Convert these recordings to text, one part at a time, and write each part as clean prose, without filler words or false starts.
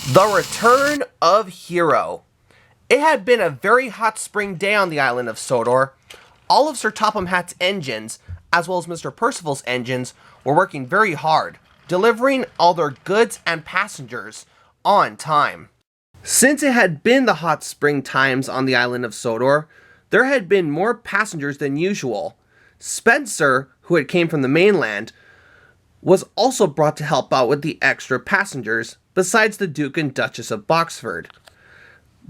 The return of Hiro. It had been a very hot spring day on the island of Sodor. All of Sir Topham Hatt's engines, as well as Mr. Percival's engines, were working very hard, delivering all their goods and passengers on time. Since it had been the hot spring times on the island of Sodor, there had been more passengers than usual. Spencer, who had came from the mainland, was also brought to help out with the extra passengers, besides the Duke and Duchess of Boxford.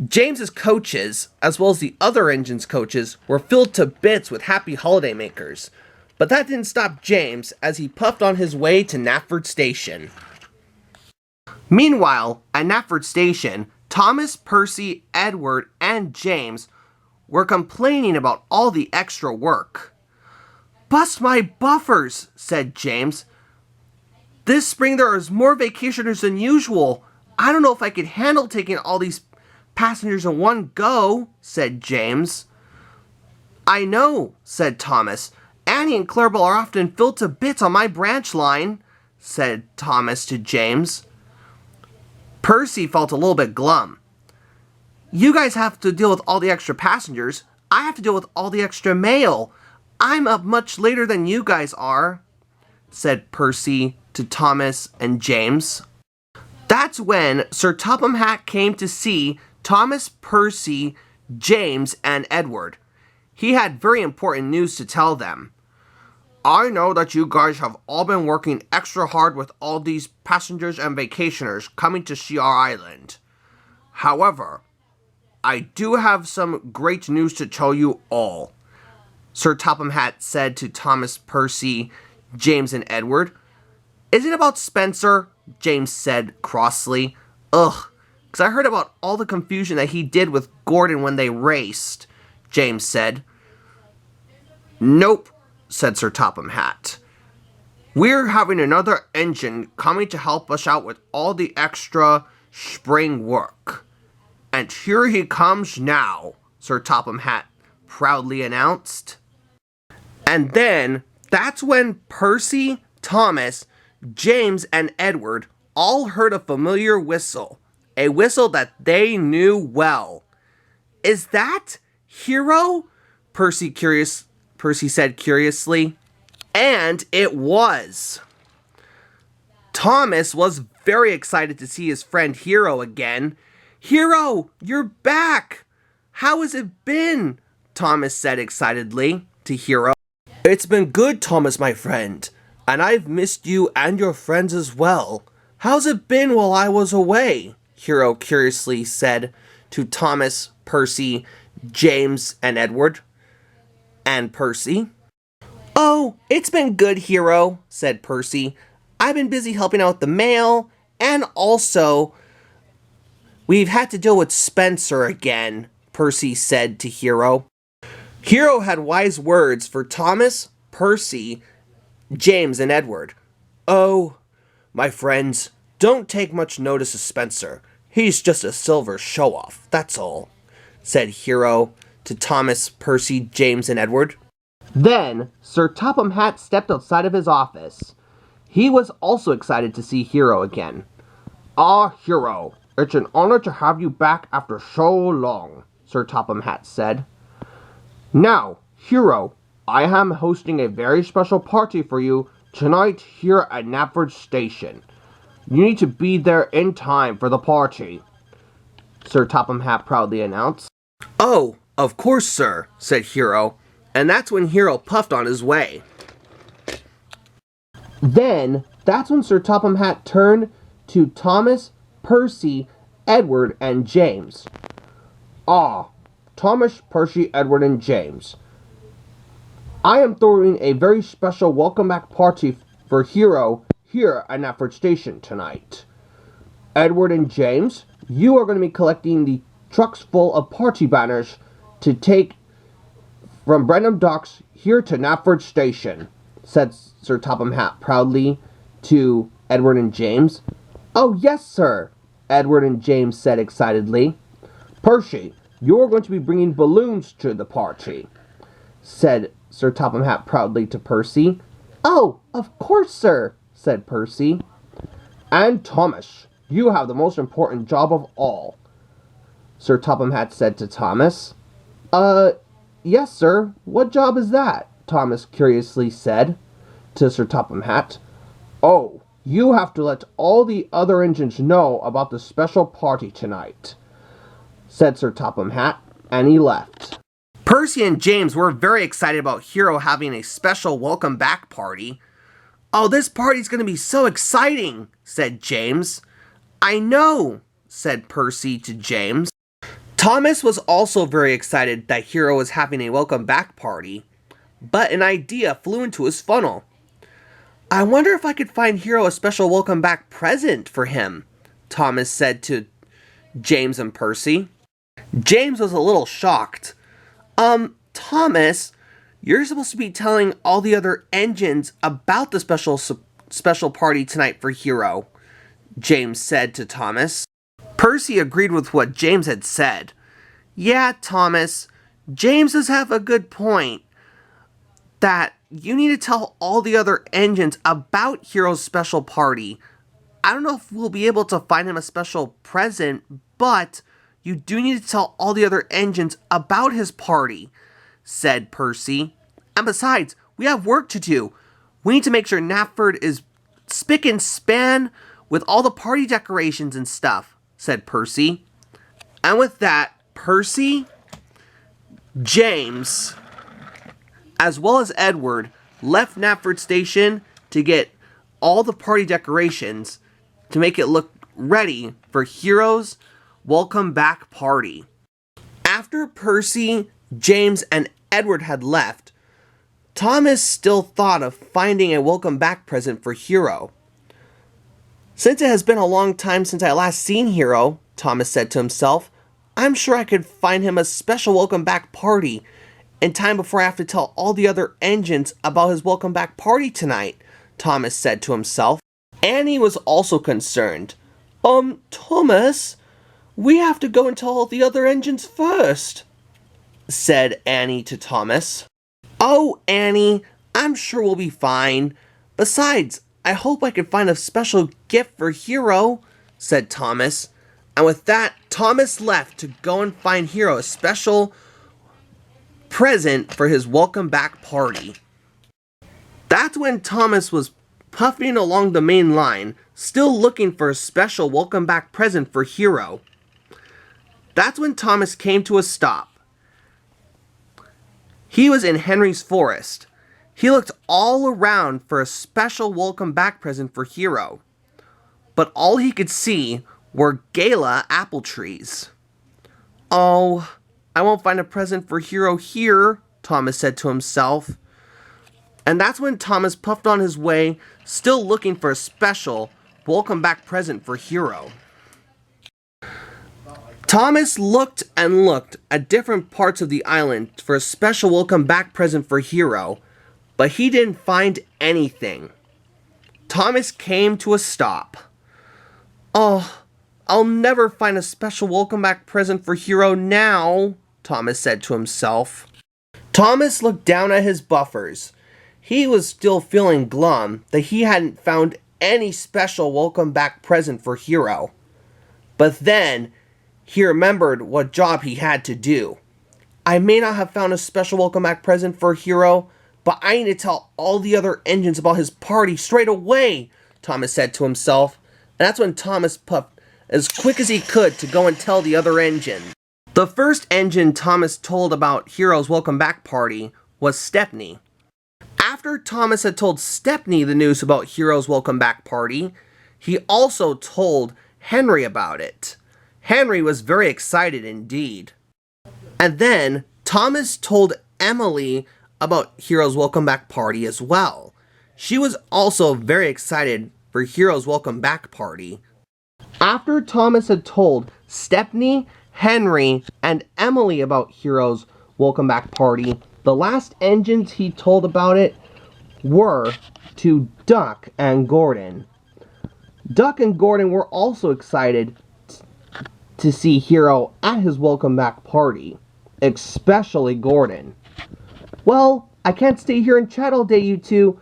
James's coaches, as well as the other engine's coaches, were filled to bits with happy holidaymakers. But that didn't stop James as he puffed on his way to Knapford Station. Meanwhile, at Knapford Station, Thomas, Percy, Edward, and James were complaining about all the extra work. "Bust my buffers," said James. "This spring there is more vacationers than usual. I don't know if I could handle taking all these passengers in one go," said James. "I know," said Thomas. "Annie and Clarabelle are often filled to bits on my branch line," said Thomas to James. Percy felt a little bit glum. "You guys have to deal with all the extra passengers. I have to deal with all the extra mail. I'm up much later than you guys are," said Percy to Thomas and James. That's when Sir Topham Hatt came to see Thomas, Percy, James, and Edward. He had very important news to tell them. "I know that you guys have all been working extra hard with all these passengers and vacationers coming to see our island. However, I do have some great news to tell you all," Sir Topham Hatt said to Thomas, Percy, James, and Edward. "Is it about Spencer?" James said crossly. "Ugh, because I heard about all the confusion that he did with Gordon when they raced," James said. "Nope," said Sir Topham Hatt. "We're having another engine coming to help us out with all the extra spring work. And here he comes now," Sir Topham Hatt proudly announced. And then, that's when Percy, Thomas, James, and Edward all heard a familiar whistle. A whistle that they knew well. "Is that Hiro?" Percy said curiously. And it was. Thomas was very excited to see his friend Hiro again. "Hiro, you're back! How has it been?" Thomas said excitedly to Hiro. "It's been good, Thomas, my friend. And I've missed you and your friends as well. How's it been while I was away?" Hiro curiously said to Thomas, Percy, James, and Edward. And Percy. "Oh, it's been good, Hiro," said Percy. "I've been busy helping out with the mail, and also we've had to deal with Spencer again," Percy said to Hiro. Hiro had wise words for Thomas, Percy, James, and Edward. "Oh, my friends, don't take much notice of Spencer. He's just a silver show-off, that's all," said Hiro to Thomas, Percy, James, and Edward. Then, Sir Topham Hatt stepped outside of his office. He was also excited to see Hiro again. "Ah, Hiro, it's an honor to have you back after so long," Sir Topham Hatt said. "Now, Hiro, I am hosting a very special party for you tonight here at Knapford Station. You need to be there in time for the party," Sir Topham Hatt proudly announced. "Oh, of course, sir," said Hiro, and that's when Hiro puffed on his way. Then, that's when Sir Topham Hatt turned to Thomas, Percy, Edward, and James. "Ah, Thomas, Percy, Edward, and James. I am throwing a very special welcome back party for Hiro here at Knapford Station tonight. Edward and James, you are going to be collecting the trucks full of party banners to take from Brenham Docks here to Knapford Station," said Sir Topham Hatt proudly to Edward and James. "Oh, yes, sir," Edward and James said excitedly. "Percy, you're going to be bringing balloons to the party," said Sir Topham Hatt proudly to Percy. "Oh, of course, sir," said Percy. "And Thomas, You have the most important job of all, Sir Topham Hatt said to Thomas. Yes, sir. What job is that? Thomas curiously said to Sir Topham Hatt. Oh, you have to let all the other engines know about the special party tonight, said Sir Topham Hatt, and he left. Percy and James were very excited about Hiro having a special welcome back party. Oh, this party's going to be so exciting, said James. I know, said Percy to James. Thomas was also very excited that Hiro was having a welcome back party, but an idea flew into his funnel. I wonder if I could find Hiro a special welcome back present for him, Thomas said to James and Percy. James was a little shocked. Thomas, you're supposed to be telling all the other engines about the special party tonight for Hiro, James said to Thomas. Percy agreed with what James had said. Yeah, Thomas, James does have a good point. That you need to tell all the other engines about Hiro's special party. I don't know if we'll be able to find him a special present, but you do need to tell all the other engines about his party, said Percy. And besides, we have work to do. We need to make sure Knapford is spick and span with all the party decorations and stuff, said Percy. And with that, Percy, James, as well as Edward, left Knapford Station to get all the party decorations to make it look ready for Hiro's welcome back party. After Percy, James, and Edward had left, Thomas still thought of finding a welcome back present for Hiro. Since it has been a long time since I last seen Hiro, Thomas said to himself, I'm sure I could find him a special welcome back party in time before I have to tell all the other engines about his welcome back party tonight, Thomas said to himself. Annie was also concerned. Thomas, we have to go and tell all the other engines first, said Annie to Thomas. Oh, Annie, I'm sure we'll be fine. Besides, I hope I can find a special gift for Hiro, said Thomas. And with that, Thomas left to go and find Hiro a special present for his welcome back party. That's when Thomas was puffing along the main line, still looking for a special welcome back present for Hiro. That's when Thomas came to a stop. He was in Henry's forest. He looked all around for a special welcome back present for Hiro, but all he could see were gala apple trees. Oh, I won't find a present for Hiro here, Thomas said to himself. And that's when Thomas puffed on his way, still looking for a special welcome back present for Hiro. Thomas looked and looked at different parts of the island for a special welcome back present for Hiro, but he didn't find anything. Thomas came to a stop. Oh, I'll never find a special welcome back present for Hiro now, Thomas said to himself. Thomas looked down at his buffers. He was still feeling glum that he hadn't found any special welcome back present for Hiro. But then, he remembered what job he had to do. I may not have found a special welcome back present for Hiro, but I need to tell all the other engines about his party straight away, Thomas said to himself. And that's when Thomas puffed as quick as he could to go and tell the other engine. The first engine Thomas told about Hiro's welcome back party was Stepney. After Thomas had told Stepney the news about Hiro's welcome back party, he also told Henry about it. Henry was very excited indeed. And then Thomas told Emily about Hiro's welcome back party as well. She was also very excited for Hiro's welcome back party. After Thomas had told Stepney, Henry, and Emily about Hiro's welcome back party, the last engines he told about it were to Duck and Gordon. Duck and Gordon were also excited to see Hiro at his welcome back party, especially Gordon. Well, I can't stay here and chat all day, you two.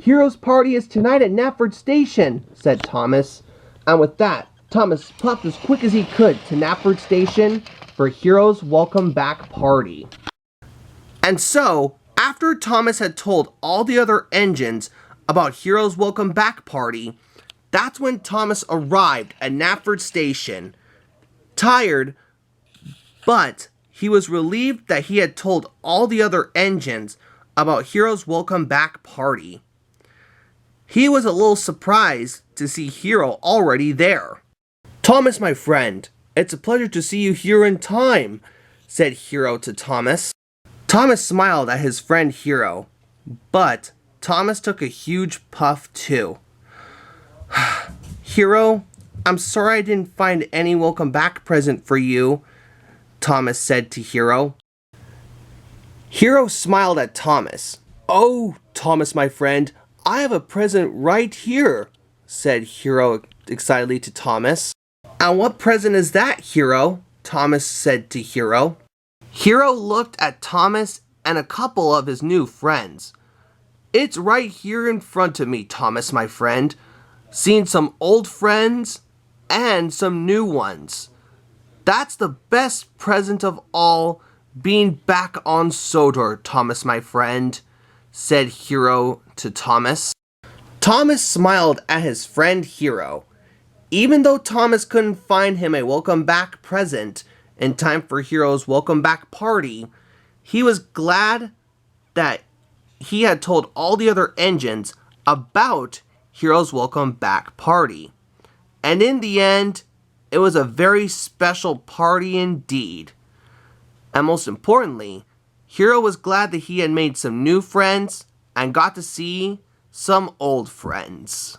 Hiro's party is tonight at Knapford Station, said Thomas. And with that, Thomas popped as quick as he could to Knapford Station for Hero's welcome back party. And so, after Thomas had told all the other engines about Hero's welcome back party, that's when Thomas arrived at Knapford Station. Tired, but he was relieved that he had told all the other engines about Hero's welcome back party. He was a little surprised to see Hiro already there. "Thomas, my friend, it's a pleasure to see you here in time," said Hiro to Thomas. Thomas smiled at his friend Hiro, but Thomas took a huge puff too. "Hiro, I'm sorry I didn't find any welcome back present for you," Thomas said to Hiro. Hiro smiled at Thomas. "Oh, Thomas, my friend, I have a present right here," said Hiro excitedly to Thomas. "And what present is that, Hiro?" Thomas said to Hiro. Hiro looked at Thomas and a couple of his new friends. "It's right here in front of me, Thomas, my friend. Seen some old friends and some new ones. That's the best present of all, being back on Sodor, Thomas, my friend," said Hiro to Thomas. Thomas smiled at his friend Hiro. Even though Thomas couldn't find him a welcome back present in time for Hero's welcome back party, he was glad that he had told all the other engines about Hero's welcome back party. And in the end, it was a very special party indeed. And most importantly, Hiro was glad that he had made some new friends and got to see some old friends.